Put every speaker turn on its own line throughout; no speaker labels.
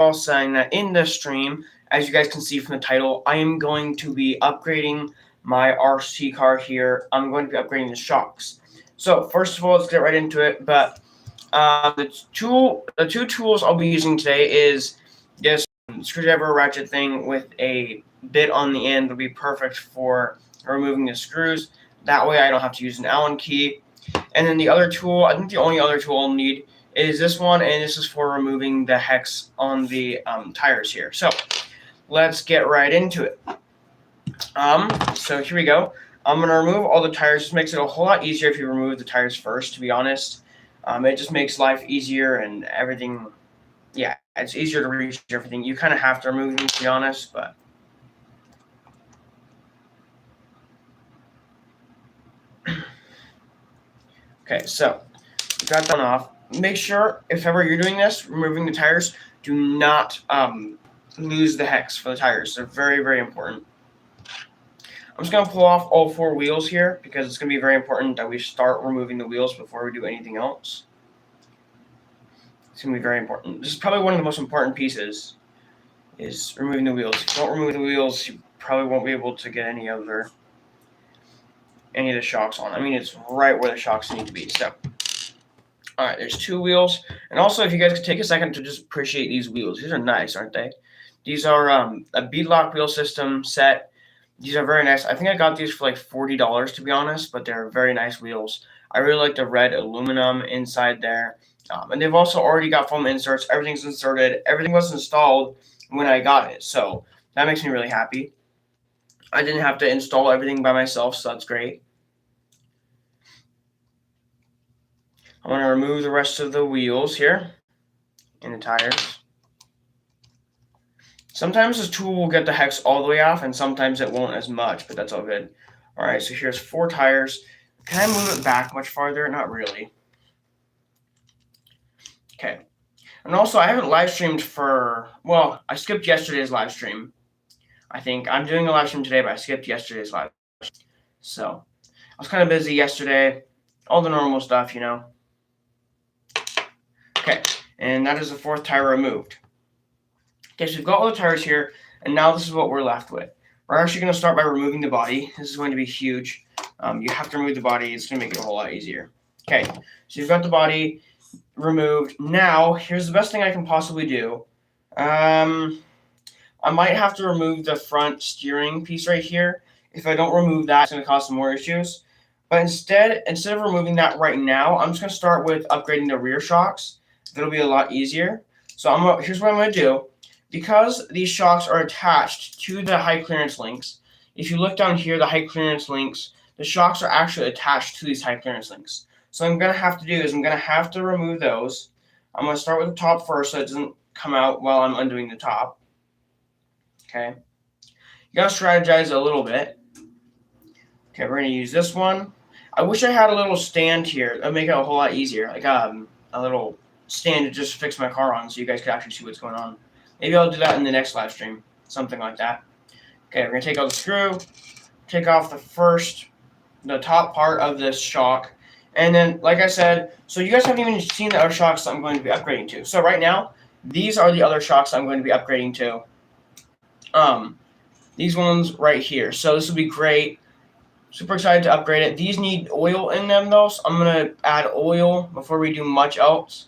all saying that in this stream, as you guys can see from the title, I am going to be upgrading my RC car here. I'm going to be upgrading the shocks. So first of all, let's get right into it. But the two tools I'll be using today is this screwdriver ratchet thing with a bit on the end. Will be perfect for removing the screws. That way I don't have to use an Allen key. And then the other tool, I think the only other tool I'll need is this one, and this is for removing the hex on the tires here. So let's get right into it. So here we go. I'm going to remove all the tires. This makes it a whole lot easier if you remove the tires first, to be honest. It just makes life easier and everything. Yeah, it's easier to reach everything. You kind of have to remove them, to be honest, but okay, so got that one off. Make sure, if ever you're doing this, removing the tires, do not lose the hex for the tires. They're very, very important. I'm just going to pull off all 4 wheels here because it's going to be very important that we start removing the wheels before we do anything else. It's going to be very important. This is probably one of the most important pieces, is removing the wheels. If you don't remove the wheels, you probably won't be able to get any of the shocks on. I mean, it's right where the shocks need to be. So, all right, there's 2 wheels. And also, if you guys could take a second to just appreciate these wheels. These are nice, aren't they? These are a beadlock wheel system set. These are very nice. I think I got these for like $40, to be honest, but they're very nice wheels. I really like the red aluminum inside there. And they've also already got foam inserts. Everything's inserted. Everything was installed when I got it. So that makes me really happy. I didn't have to install everything by myself, so that's great. I'm going to remove the rest of the wheels here and the tires. Sometimes this tool will get the hex all the way off, and sometimes it won't as much, but that's all good. All right, so here's 4 tires. Can I move it back much farther? Not really. Okay. And also, I haven't live streamed well, I skipped yesterday's live stream. I think I'm doing a live stream today, but I skipped yesterday's live stream. So, I was kind of busy yesterday. All the normal stuff, you know. Okay, and that is the 4th tire removed. Okay, so we've got all the tires here, and now this is what we're left with. We're actually going to start by removing the body. This is going to be huge. You have to remove the body. It's going to make it a whole lot easier. Okay, so you've got the body removed. Now, here's the best thing I can possibly do. I might have to remove the front steering piece right here. If I don't remove that, it's going to cause some more issues. But instead of removing that right now, I'm just going to start with upgrading the rear shocks. That'll be a lot easier. So here's what I'm going to do. Because these shocks are attached to the high clearance links, if you look down here, the high clearance links, the shocks are actually attached to these high clearance links. So what I'm going to have to do is I'm going to have to remove those. I'm going to start with the top first so it doesn't come out while I'm undoing the top. Okay. You got to strategize a little bit. Okay, we're going to use this one. I wish I had a little stand here. That would make it a whole lot easier. Like a little stand to just fix my car on so you guys could actually see what's going on. Maybe I'll do that in the next live stream, something like that. Okay, we're going to take out the screw, take off the top part of this shock, and then, like I said, so you guys haven't even seen the other shocks I'm going to be upgrading to. So right now, these are the other shocks I'm going to be upgrading to. These ones right here. So this will be great. Super excited to upgrade it. These need oil in them, though, so I'm going to add oil before we do much else.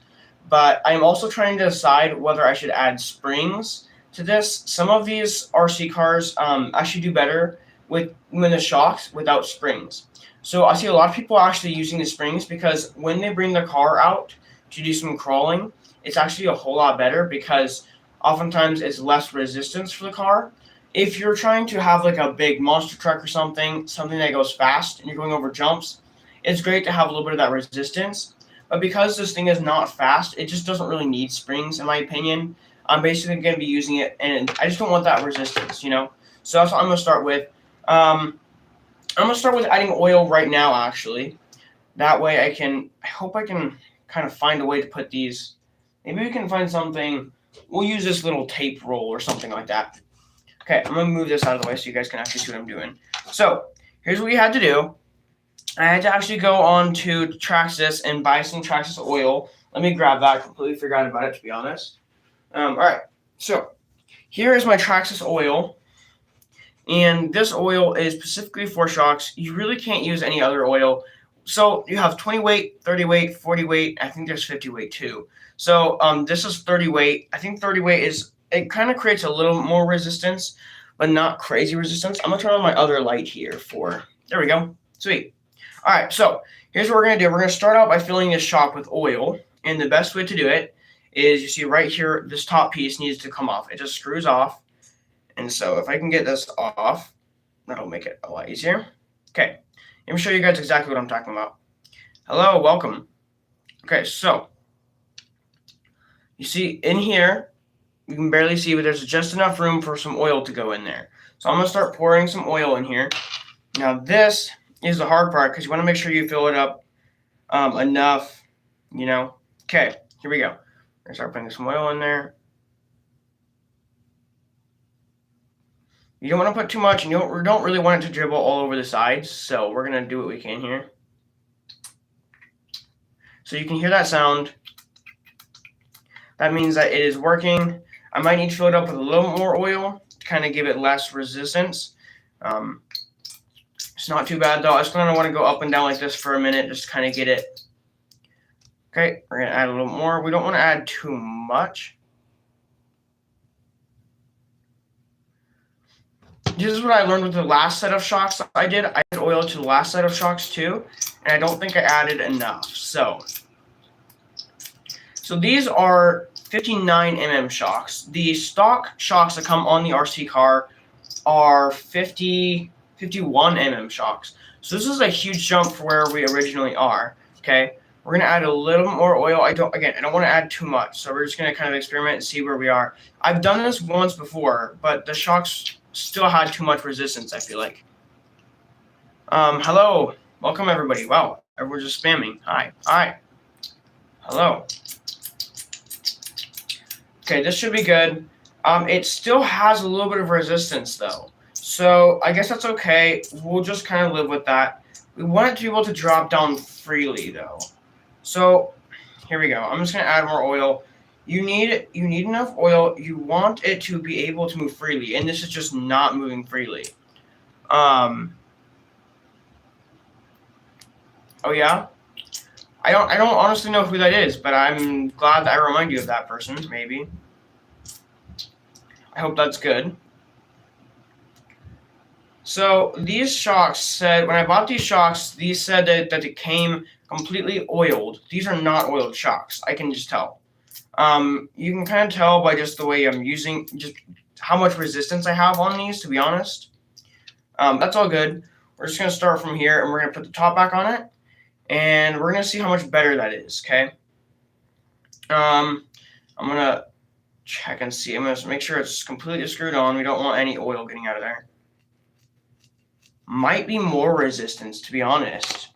But I'm also trying to decide whether I should add springs to this. Some of these RC cars actually do better with the shocks without springs. So I see a lot of people actually using the springs because when they bring the car out to do some crawling, it's actually a whole lot better because oftentimes it's less resistance for the car. If you're trying to have like a big monster truck or something that goes fast and you're going over jumps, it's great to have a little bit of that resistance. But because this thing is not fast, it just doesn't really need springs, in my opinion. I'm basically going to be using it, and I just don't want that resistance, you know? So that's what I'm going to start with. I'm going to start with adding oil right now, actually. That way I hope I can kind of find a way to put these. Maybe we can find something. We'll use this little tape roll or something like that. Okay, I'm going to move this out of the way so you guys can actually see what I'm doing. So here's what we had to do. I had to actually go on to Traxxas and buy some Traxxas oil. Let me grab that. I completely forgot about it, to be honest. All right. So here is my Traxxas oil. And this oil is specifically for shocks. You really can't use any other oil. So you have 20 weight, 30 weight, 40 weight. I think there's 50 weight too. So this is 30 weight. I think 30 weight it kind of creates a little more resistance, but not crazy resistance. I'm gonna turn on my other light here there we go. Sweet. All right, so here's what we're gonna do. We're gonna start out by filling this shock with oil. And the best way to do it is, you see right here, this top piece needs to come off. It just screws off. And so if I can get this off, that'll make it a lot easier. Okay, let me show you guys exactly what I'm talking about. Hello, welcome. Okay, so you see in here, you can barely see, but there's just enough room for some oil to go in there. So I'm going to start pouring some oil in here. Now this is the hard part, because you want to make sure you fill it up enough, you know. Okay, here we go. I'm going to start putting some oil in there. You don't want to put too much, and you don't really want it to dribble all over the sides, so we're going to do what we can here. So you can hear that sound. That means that it is working. I might need to fill it up with a little more oil to kind of give it less resistance. It's not too bad, though. I just going to want to go up and down like this for a minute, just to kind of get it. Okay, we're going to add a little more. We don't want to add too much. This is what I learned with the last set of shocks I did. I added oil to the last set of shocks too, and I don't think I added enough. So these are 59mm shocks. The stock shocks that come on the RC car are 51mm shocks. So this is a huge jump for where we originally are. Okay, we're gonna add a little more oil. I don't want to add too much, so we're just gonna kind of experiment and see where we are. I've done this once before, but the shocks still had too much resistance, I feel like. Hello. Welcome, everybody. Wow, everyone's just spamming. Hi. Hi. Hello. Okay, this should be good. It still has a little bit of resistance, though. So I guess that's okay. We'll just kind of live with that. We want it to be able to drop down freely, though. So here we go. I'm just going to add more oil. You need enough oil. You want it to be able to move freely, and this is just not moving freely. Oh yeah, I don't honestly know who that is, but I'm glad that I remind you of that person. Maybe. I hope that's good. So these shocks said, when I bought these shocks, these said that it came completely oiled. These are not oiled shocks. I can just tell. You can kind of tell by just the way I'm using, just how much resistance I have on these, to be honest. That's all good. We're just going to start from here, and we're going to put the top back on it, and we're going to see how much better that is, okay? I'm going to check and see. I'm going to make sure it's completely screwed on. We don't want any oil getting out of there. Might be more resistance, to be honest.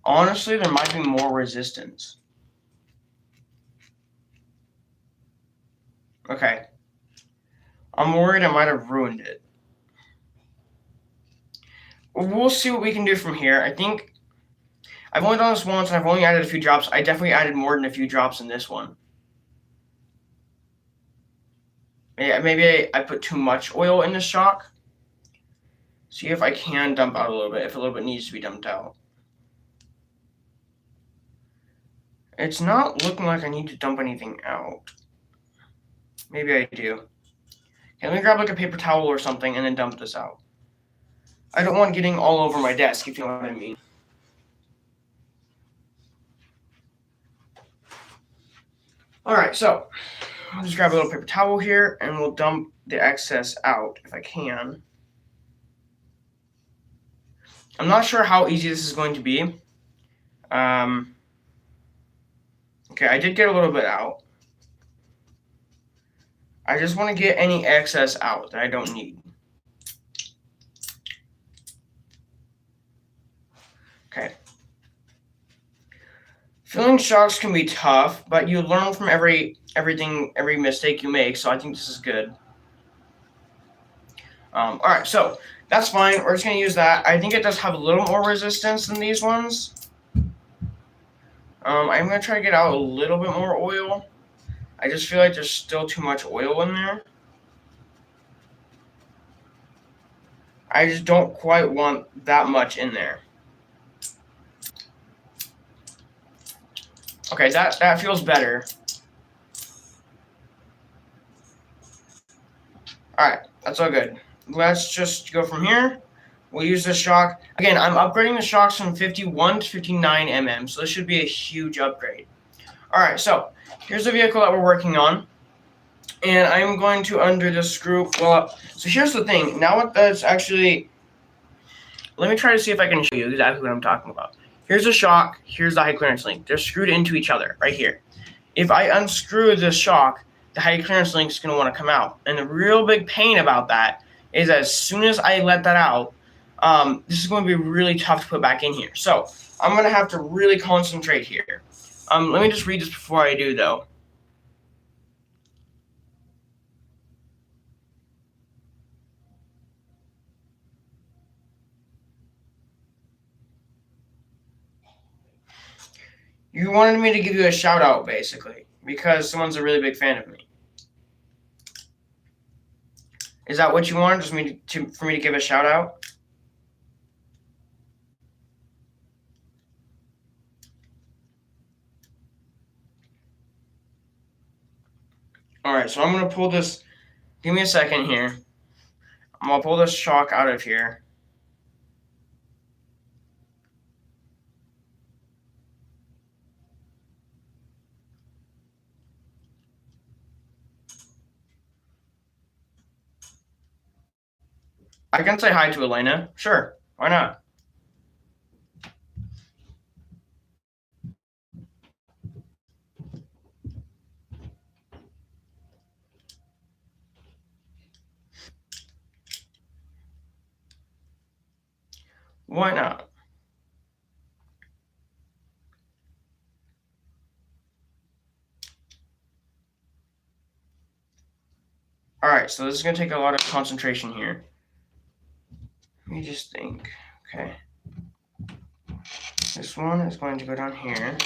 Honestly, there might be more resistance. Okay. I'm worried I might have ruined it. We'll see what we can do from here. I think I've only done this once, and I've only added a few drops. I definitely added more than a few drops in this one. Yeah, maybe I put too much oil in the shock. See if I can dump out a little bit, if a little bit needs to be dumped out. It's not looking like I need to dump anything out. Maybe I do. Okay, let me grab like a paper towel or something and then dump this out. I don't want getting all over my desk, if you know what I mean. Alright, so I'll just grab a little paper towel here and we'll dump the excess out if I can. I'm not sure how easy this is going to be. Okay, I did get a little bit out. I just want to get any excess out that I don't need. Okay. Filling shocks can be tough, but you learn from every mistake you make, so I think this is good. Alright, so that's fine. We're just going to use that. I think it does have a little more resistance than these ones. I'm going to try to get out a little bit more oil. I just feel like there's still too much oil in there. I just don't quite want that much in there. Okay, that feels better. Alright, that's all good. Let's just go from here. We'll use this shock. Again, I'm upgrading the shocks from 51 to 59 mm, so this should be a huge upgrade. Alright, so here's the vehicle that we're working on. And I'm going to undo this screw. Well, so here's the thing. Now what that's actually... Let me try to see if I can show you exactly what I'm talking about. Here's the shock. Here's the high clearance link. They're screwed into each other right here. If I unscrew this shock, the high clearance link is going to want to come out. And the real big pain about that is as soon as I let that out, this is going to be really tough to put back in here. So I'm going to have to really concentrate here. Let me just read this before I do, though. You wanted me to give you a shout out, basically, because someone's a really big fan of me. Is that what you wanted? Just for me to give a shout out? Alright, so I'm going to pull this. Give me a second here. I'm going to pull this shock out of here. I can say hi to Elena. Sure, why not? Why not? Alright, so this is going to take a lot of concentration here. Let me just think. Okay. This one is going to go down here.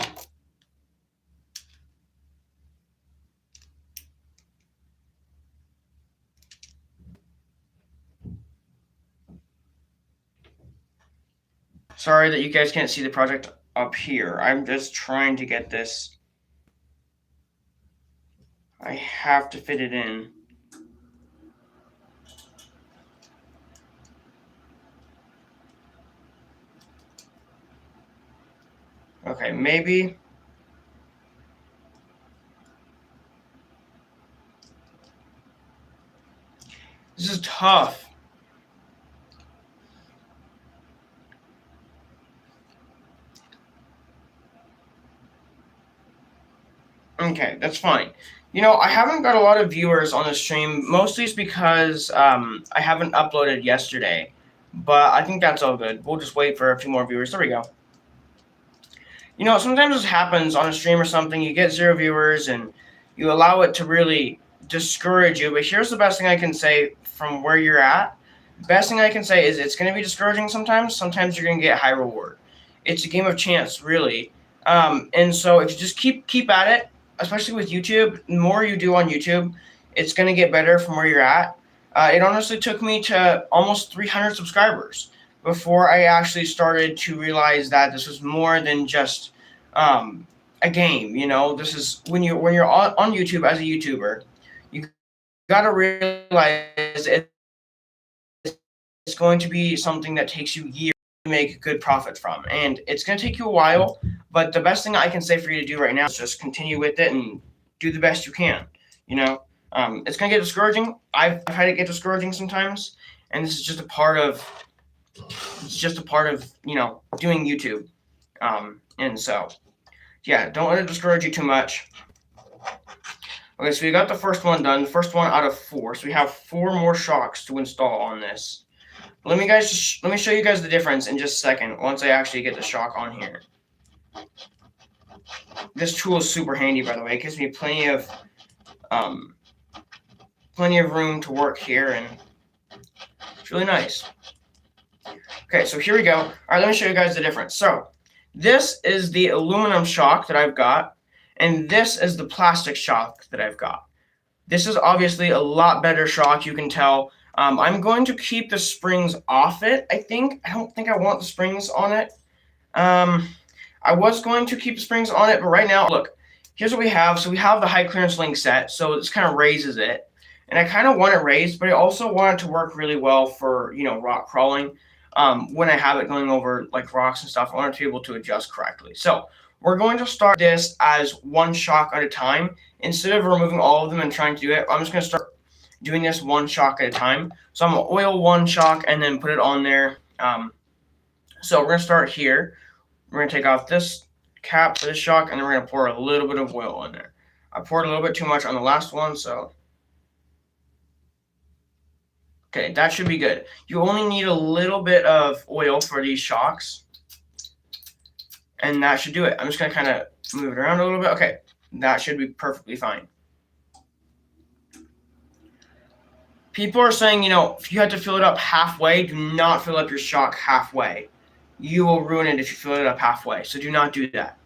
Sorry that you guys can't see the project up here. I'm just trying to get this. I have to fit it in. Okay, maybe. This is tough. Okay, that's fine. You know, I haven't got a lot of viewers on the stream. Mostly it's because I haven't uploaded yesterday. But I think that's all good. We'll just wait for a few more viewers. There we go. You know, sometimes this happens on a stream or something. You get 0 viewers and you allow it to really discourage you. But here's the best thing I can say from where you're at. Best thing I can say is it's going to be discouraging sometimes. Sometimes you're going to get high reward. It's a game of chance, really. And so if you just keep at it, especially with YouTube, the more you do on YouTube, it's going to get better from where you're at. It honestly took me to almost 300 subscribers before I actually started to realize that this was more than just a game. You know, this is when you're on YouTube as a YouTuber, you got to realize it's going to be something that takes you years to make good profit from, and it's going to take you a while. But the best thing I can say for you to do right now is just continue with it and do the best you can. You know, it's going to get discouraging. I've had it get discouraging sometimes, and this is just a part of. It's just a part of, you know, doing YouTube. And so, yeah, don't let it discourage you too much. Okay, so we got the first one done. The first one out of 4. So we have 4 more shocks to install on this. Let me show you guys the difference in just a second once I actually get the shock on here. This tool is super handy, by the way. It gives me plenty of room to work here, and it's really nice. Okay, so here we go. All right, let me show you guys the difference. So This is the aluminum shock that I've got, and this is the plastic shock that I've got. This is obviously a lot better shock, you can tell. I'm going to keep the springs off it, I think. I don't think I want the springs on it. I was going to keep the springs on it, but right now, look, here's what we have. So we have the high clearance link set, so this kind of raises it. And I kind of want it raised, but I also want it to work really well for, rock crawling. When I have it going over like rocks and stuff, I want it to be able to adjust correctly. So we're going to start this as one shock at a time. Instead of removing all of them and trying to do it, I'm just going to start doing this one shock at a time. So I'm going to oil one shock and then put it on there. So we're going to start here. We're going to take off this cap for this shock, and then we're going to pour a little bit of oil in there. I poured a little bit too much on the last one, so... Okay, that should be good. You only need a little bit of oil for these shocks, and that should do it. I'm just going to kind of move it around a little bit. Okay, that should be perfectly fine. People are saying, if you had to fill it up halfway, do not fill up your shock halfway. You will ruin it if you fill it up halfway, so do not do that.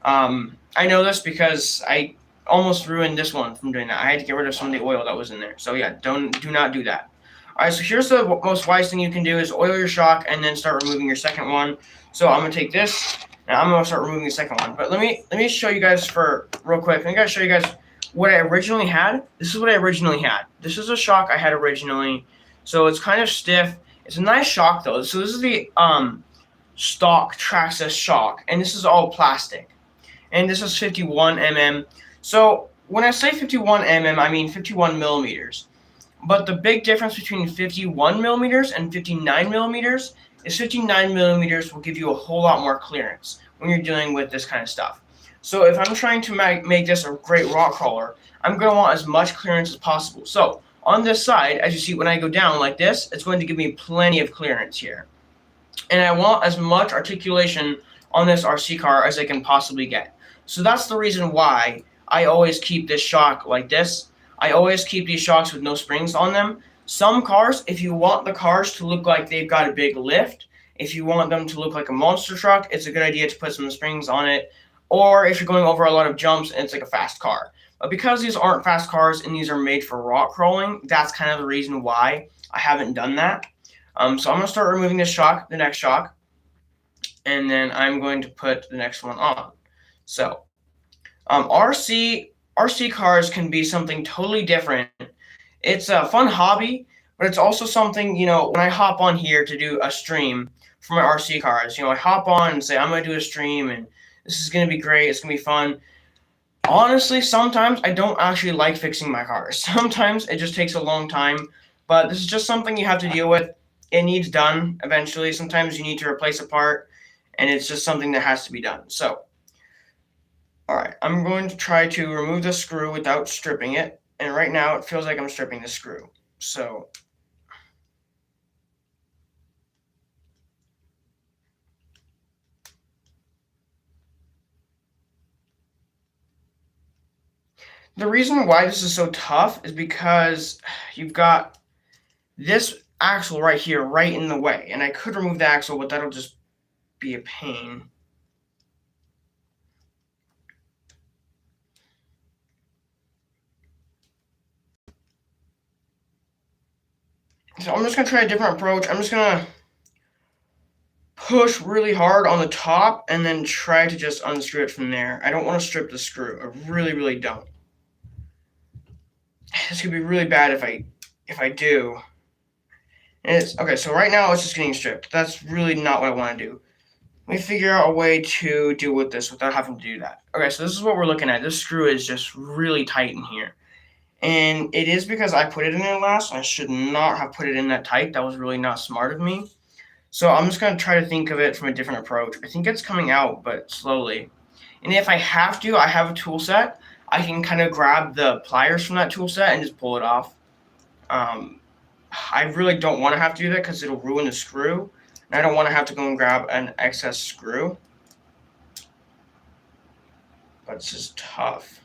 I know this because I almost ruined this one from doing that. I had to get rid of some of the oil that was in there. So yeah, do not do that. All right, so here's the most wise thing you can do is oil your shock and then start removing your second one. So I'm gonna take this and I'm gonna start removing the second one. But let me show you guys for real quick. I'm gonna show you guys what I originally had. This is what I originally had. This is a shock I had originally. So it's kind of stiff. It's a nice shock though. So this is the stock Traxxas shock, and this is all plastic. And this is 51 mm. So when I say 51 mm, I mean 51 millimeters. But the big difference between 51 millimeters and 59 millimeters is 59 millimeters will give you a whole lot more clearance when you're dealing with this kind of stuff. So if I'm trying to make this a great rock crawler, I'm going to want as much clearance as possible. So on this side, as you see, when I go down like this, it's going to give me plenty of clearance here. And I want as much articulation on this RC car as I can possibly get. So that's the reason why I always keep this shock like this. I always keep these shocks with no springs on them. Some cars, if you want the cars to look like they've got a big lift, if you want them to look like a monster truck, it's a good idea to put some springs on it. Or if you're going over a lot of jumps and it's like a fast car. But because these aren't fast cars and these are made for rock crawling, that's kind of the reason why I haven't done that. So I'm going to start removing this shock, the next shock, and then I'm going to put the next one on. So RC cars can be something totally different. It's a fun hobby, but it's also something, when I hop on here to do a stream for my RC cars, I hop on and say, I'm going to do a stream and this is going to be great. It's going to be fun. Honestly, sometimes I don't actually like fixing my cars. Sometimes it just takes a long time, but this is just something you have to deal with. It needs done eventually. Sometimes you need to replace a part, and it's just something that has to be done. So, all right, I'm going to try to remove the screw without stripping it. And right now, it feels like I'm stripping the screw. So, the reason why this is so tough is because you've got this axle right here, right in the way. And I could remove the axle, but that'll just be a pain. So I'm just going to try a different approach. I'm just going to push really hard on the top and then try to just unscrew it from there. I don't want to strip the screw. I really, really don't. This could be really bad if I do. And it's okay, so right now it's just getting stripped. That's really not what I want to do. Let me figure out a way to deal with this without having to do that. Okay, so this is what we're looking at. This screw is just really tight in here. And it is because I put it in there last. I should not have put it in that tight. That was really not smart of me. So I'm just going to try to think of it from a different approach. I think it's coming out, but slowly. And if I have to, I have a tool set. I can kind of grab the pliers from that tool set and just pull it off. I really don't want to have to do that because it'll ruin the screw. And I don't want to have to go and grab an excess screw. But it's just tough.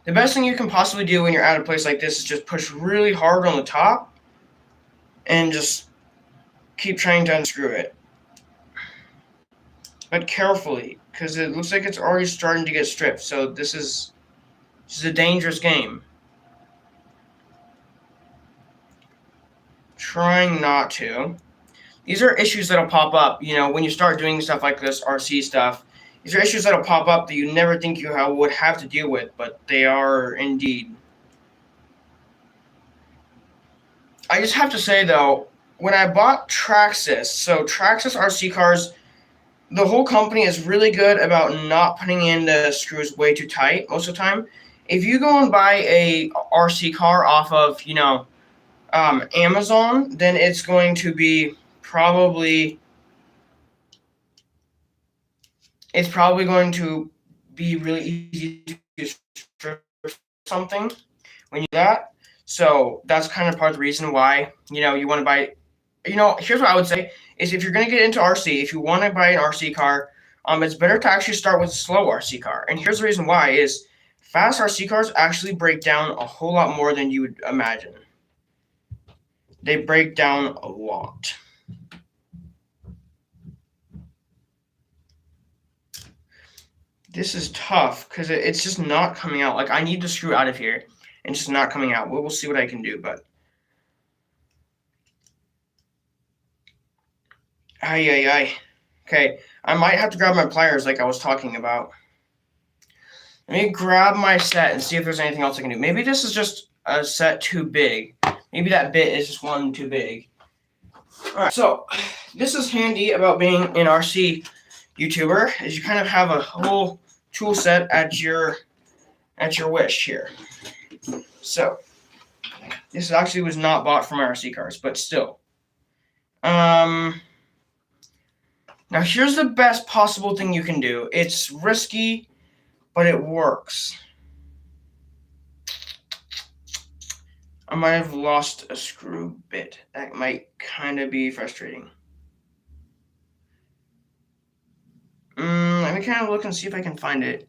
The best thing you can possibly do when you're at a place like this is just push really hard on the top and just keep trying to unscrew it. But carefully, because it looks like it's already starting to get stripped. So this is a dangerous game. Trying not to. These are issues that'll pop up, when you start doing stuff like this, RC stuff. These are issues that'll pop up that you never think you would have to deal with, but they are indeed. I just have to say, though, when I bought Traxxas, so Traxxas RC cars, the whole company is really good about not putting in the screws way too tight most of the time. If you go and buy a RC car off of, Amazon, then it's going to be probably going to be really easy to strip something when you do that. So that's kind of part of the reason why, you want to buy, here's what I would say is if you're going to get into RC, if you want to buy an RC car, it's better to actually start with a slow RC car. And here's the reason why is fast RC cars actually break down a whole lot more than you would imagine. They break down a lot. This is tough because it's just not coming out. Like, I need the screw out of here, and it's just not coming out. We'll see what I can do, but... Okay, I might have to grab my pliers like I was talking about. Let me grab my set and see if there's anything else I can do. Maybe this is just a set too big. Maybe that bit is just one too big. Alright, so this is handy about being an RC YouTuber, is you kind of have a whole tool set at your wish here. So this actually was not bought from RC cars, but still. Now here's the best possible thing you can do. It's risky, but it works. I might have lost a screw bit. That might kind of be frustrating. Let me kind of look and see if I can find it.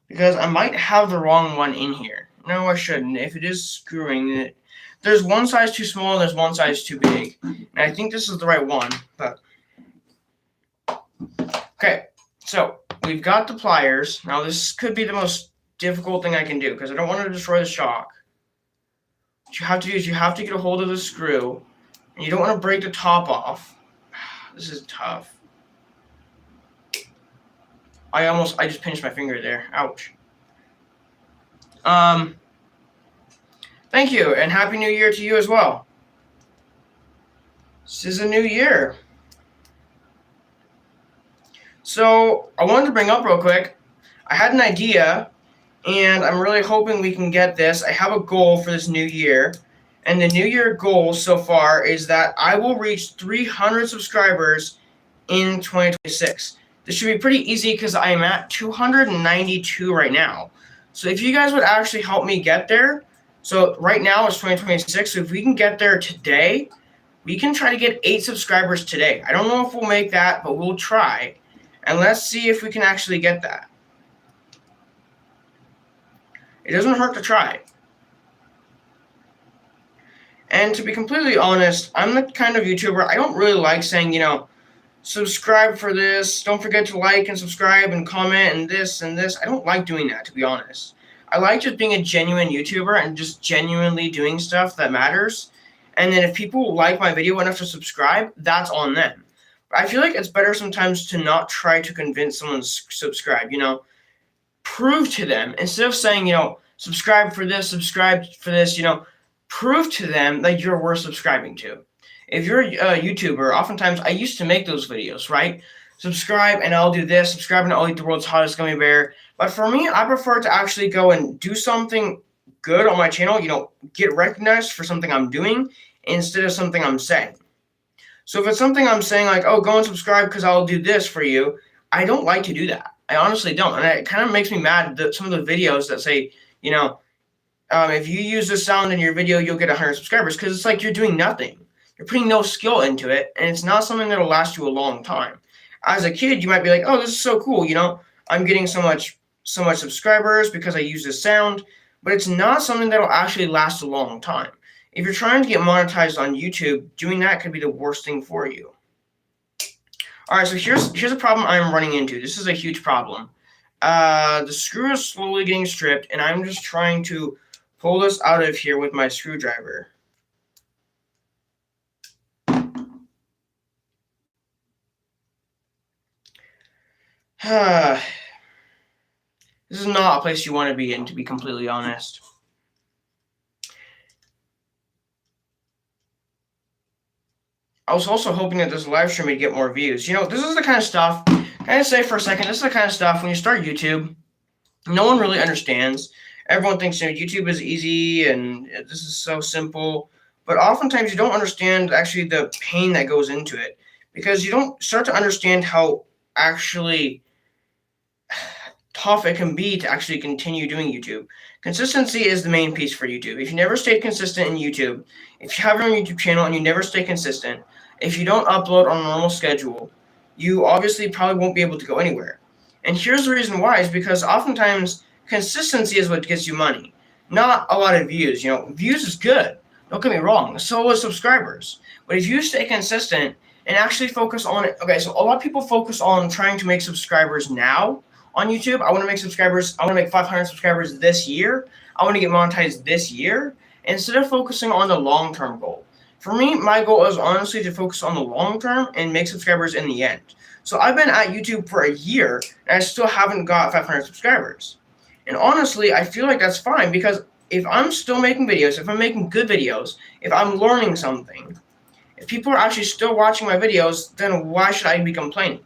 Because I might have the wrong one in here. No, I shouldn't. If it is screwing it, there's one size too small and there's one size too big. And I think this is the right one, but... Okay, so we've got the pliers. Now this could be the most difficult thing I can do because I don't want to destroy the shock. What you have to do is you have to get a hold of the screw, and you don't want to break the top off. This is tough. I just pinched my finger there. Ouch. Thank you, and Happy New Year to you as well. This is a new year. So, I wanted to bring up real quick, I had an idea, and I'm really hoping we can get this. I have a goal for this new year, and the new year goal so far is that I will reach 300 subscribers in 2026. This should be pretty easy because I am at 292 right now. So if you guys would actually help me get there, so right now it's 2026, so if we can get there today, we can try to get 8 subscribers today. I don't know if we'll make that, but we'll try. And let's see if we can actually get that. It doesn't hurt to try. And to be completely honest, I'm the kind of YouTuber, I don't really like saying, subscribe for this, don't forget to like and subscribe and comment and this and this. I don't like doing that, to be honest. I like just being a genuine YouTuber and just genuinely doing stuff that matters. And then if people like my video enough to subscribe, that's on them. But I feel like it's better sometimes to not try to convince someone to subscribe, Prove to them, instead of saying, subscribe for this, prove to them that you're worth subscribing to. If you're a YouTuber, oftentimes I used to make those videos, right? Subscribe and I'll do this, subscribe and I'll eat the world's hottest gummy bear. But for me, I prefer to actually go and do something good on my channel, get recognized for something I'm doing instead of something I'm saying. So if it's something I'm saying like, oh, go and subscribe because I'll do this for you, I don't like to do that. I honestly don't. And it kind of makes me mad that some of the videos that say, if you use this sound in your video, you'll get 100 subscribers, because it's like you're doing nothing. You're putting no skill into it, and it's not something that'll last you a long time. As a kid, you might be like, oh, this is so cool, I'm getting so much subscribers because I use this sound, but it's not something that'll actually last a long time. If you're trying to get monetized on YouTube, doing that could be the worst thing for you. Alright, so here's a problem I'm running into. This is a huge problem. The screw is slowly getting stripped, and I'm just trying to pull this out of here with my screwdriver. This is not a place you want to be in, to be completely honest. I was also hoping that this live stream would get more views. You know, this is the kind of stuff, can I say for a second, this is the kind of stuff, when you start YouTube, no one really understands. Everyone thinks, you know, YouTube is easy and this is so simple. But oftentimes you don't understand actually the pain that goes into it. Because you don't start to understand how actually tough it can be to actually continue doing YouTube. Consistency is the main piece for YouTube. If you never stay consistent in YouTube, if you have your own YouTube channel and you never stay consistent, if you don't upload on a normal schedule, you obviously probably won't be able to go anywhere. And here's the reason why, is because oftentimes consistency is what gets you money, not a lot of views. You know, views is good, don't get me wrong, so is subscribers. But if you stay consistent and actually focus on it, okay, so a lot of people focus on trying to make subscribers now on YouTube. I want to make subscribers, I want to make 500 subscribers this year, I want to get monetized this year, instead of focusing on the long-term goal. For me, my goal is honestly to focus on the long term and make subscribers in the end. So I've been at YouTube for a year and I still haven't got 500 subscribers. And honestly, I feel like that's fine, because if I'm still making videos, if I'm making good videos, if I'm learning something, if people are actually still watching my videos, then why should I be complaining,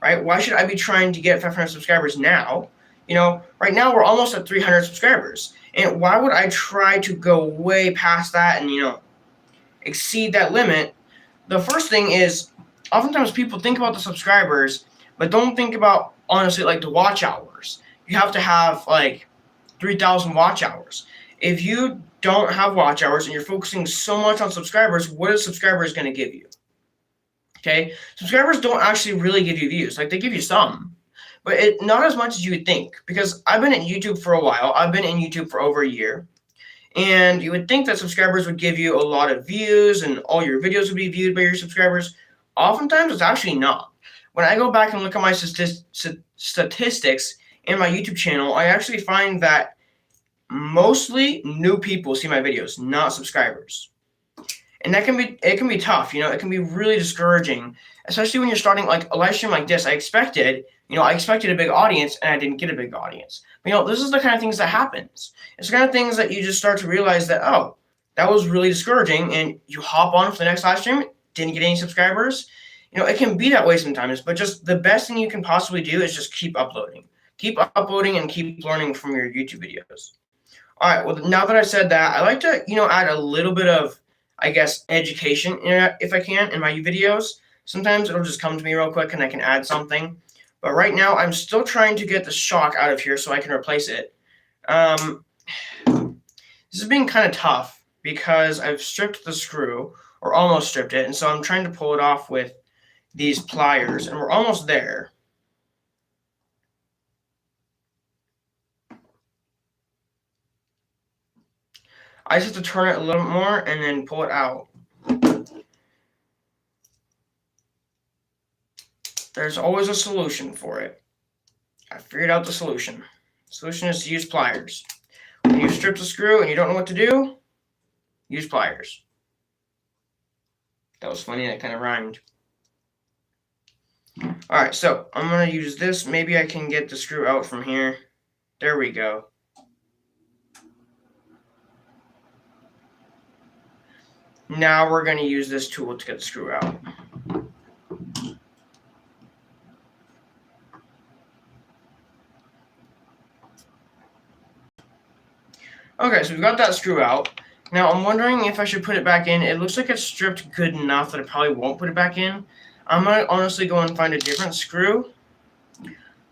right? Why should I be trying to get 500 subscribers now? You know, right now we're almost at 300 subscribers. And why would I try to go way past that and, you know, exceed that limit? The first thing is, oftentimes people think about the subscribers, but don't think about, honestly, like the watch hours. You have to have like 3,000 watch hours. If you don't have watch hours and you're focusing so much on subscribers, what is subscribers going to give you? Okay, subscribers don't actually really give you views. Like, they give you some, but not as much as you would think, because I've been at YouTube for a while. I've been in YouTube for over a year. And you would think that subscribers would give you a lot of views and all your videos would be viewed by your subscribers. Oftentimes, it's actually not. When I go back and look at my statistics in my YouTube channel, I actually find that mostly new people see my videos, not subscribers. And it can be tough, you know, it can be really discouraging, especially when you're starting like a live stream like this. I expected a big audience and I didn't get a big audience. You know, this is the kind of things that happens. It's the kind of things that you just start to realize that, oh, that was really discouraging, and you hop on for the next live stream, didn't get any subscribers. You know, it can be that way sometimes, but just the best thing you can possibly do is just keep uploading. Keep uploading and keep learning from your YouTube videos. All right, well, now that I said that, I like to, you know, add a little bit of, I guess, education if I can in my videos. Sometimes it'll just come to me real quick and I can add something. But right now, I'm still trying to get the shock out of here so I can replace it. This has been kind of tough because I've stripped the screw, or almost stripped it, and so I'm trying to pull it off with these pliers, and we're almost there. I just have to turn it a little more and then pull it out. There's always a solution for it. I figured out the solution. The solution is to use pliers. When you strip the screw and you don't know what to do, use pliers. That was funny, that kind of rhymed. Alright, so I'm going to use this. Maybe I can get the screw out from here. There we go. Now we're going to use this tool to get the screw out. Okay, so we've got that screw out. Now I'm wondering if I should put it back in. It looks like it's stripped good enough that I probably won't put it back in. I'm going to honestly go and find a different screw.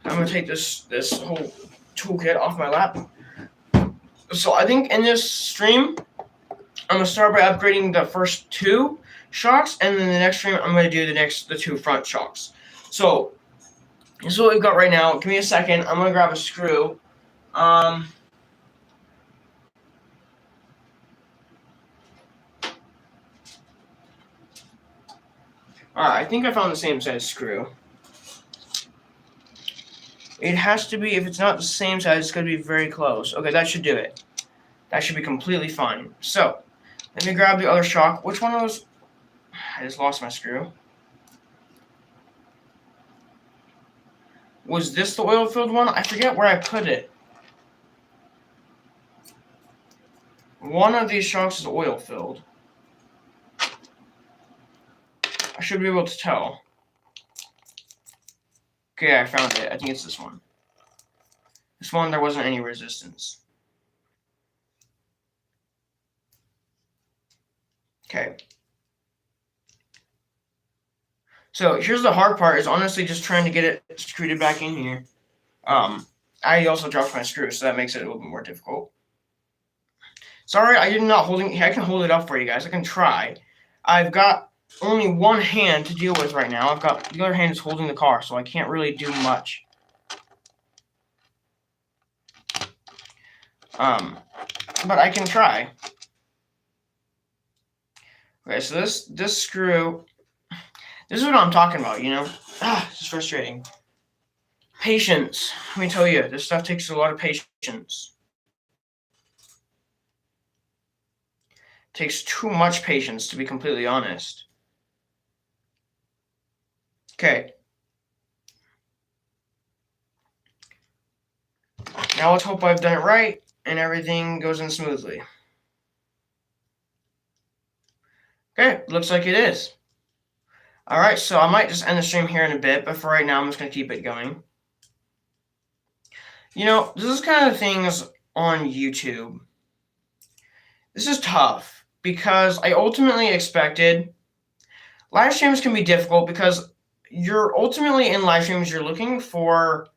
I'm going to take this whole toolkit off my lap. So I think in this stream, I'm going to start by upgrading the first two shocks, and then the next stream, I'm going to do the two front shocks. So this is what we've got right now. Give me a second. I'm going to grab a screw. Alright, I think I found the same size screw. It has to be, if it's not the same size, it's going to be very close. Okay, that should do it. That should be completely fine. So, let me grab the other shock. Which one was... I just lost my screw. Was this the oil-filled one? I forget where I put it. One of these shocks is oil-filled. I should be able to tell. Okay, I found it. I think it's this one. This one, there wasn't any resistance. Okay. So here's the hard part, is honestly just trying to get it screwed back in here. I also dropped my screw, so that makes it a little bit more difficult. Sorry, I'm not holding... I can hold it up for you guys. I can try. I've got only one hand to deal with right now. I've got... The other hand is holding the car, so I can't really do much. But I can try. Okay, so this screw... This is what I'm talking about, you know? This is frustrating. Patience. Let me tell you, this stuff takes a lot of patience. Takes too much patience, to be completely honest. Okay. Now let's hope I've done it right and everything goes in smoothly. Okay, looks like it is. Alright, so I might just end the stream here in a bit, but for right now I'm just going to keep it going. You know, this is kind of things on YouTube. This is tough, because I ultimately expected... Live streams can be difficult because you're ultimately in live streams, you're looking for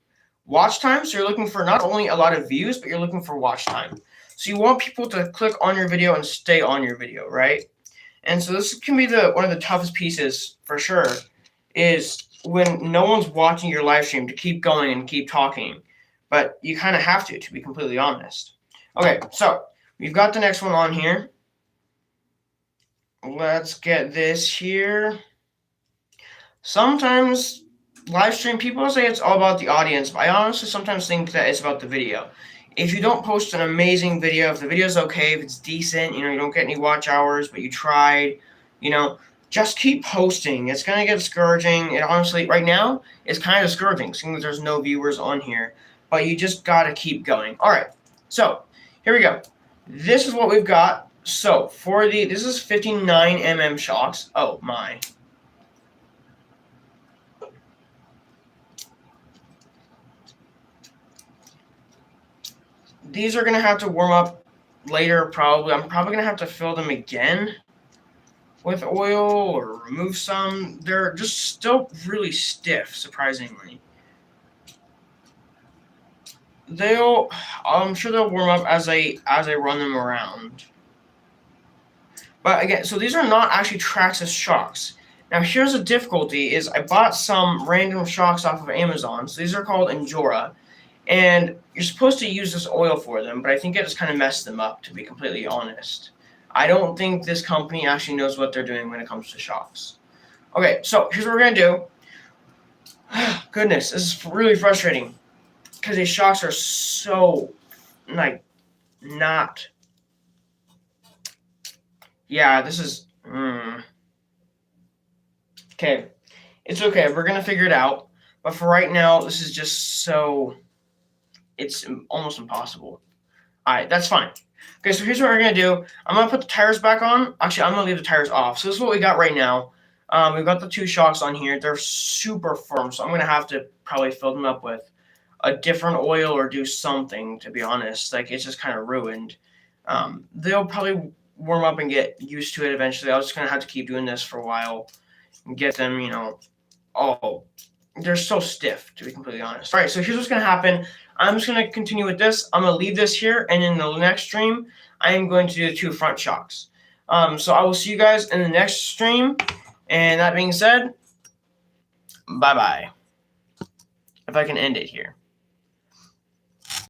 watch time. So you're looking for not only a lot of views, but you're looking for watch time. So you want people to click on your video and stay on your video, right? And so this can be one of the toughest pieces for sure, is when no one's watching your live stream, to keep going and keep talking. But you kind of have to be completely honest. Okay, so we've got the next one on here. Let's get this here. Sometimes live stream people say it's all about the audience, but I honestly sometimes think that it's about the video. If you don't post an amazing video, if the video's okay, if it's decent, you know, you don't get any watch hours, but you tried, you know, just keep posting. It's going to get discouraging. It honestly, right now, it's kind of discouraging, seeing that there's no viewers on here, but you just got to keep going. All right, so here we go. This is what we've got. So for this is 59mm shocks. Oh my. These are going to have to warm up later, probably. I'm probably going to have to fill them again with oil or remove some. They're just still really stiff, surprisingly. I'm sure they'll warm up as I run them around. But again, so these are not actually Traxxas shocks. Now here's the difficulty, is I bought some random shocks off of Amazon. So these are called Endura. And you're supposed to use this oil for them, but I think it just kind of messed them up, to be completely honest. I don't think this company actually knows what they're doing when it comes to shocks. Okay, so here's what we're going to do. Goodness, this is really frustrating, because these shocks are so, like, not... Yeah, this is... Okay, it's okay. We're going to figure it out. But for right now, this is just so... It's almost impossible. All right, that's fine. Okay, so here's what we're going to do. I'm going to put the tires back on. Actually, I'm going to leave the tires off. So this is what we got right now. We've got the two shocks on here. They're super firm, so I'm going to have to probably fill them up with a different oil or do something, to be honest. Like, it's just kind of ruined. They'll probably warm up and get used to it eventually. I was just going to have to keep doing this for a while and get them, you know, all... They're so stiff, to be completely honest. All right, so here's what's going to happen. I'm just going to continue with this. I'm going to leave this here, and in the next stream, I am going to do the two front shocks. So I will see you guys in the next stream. And that being said, bye-bye. If I can end it here.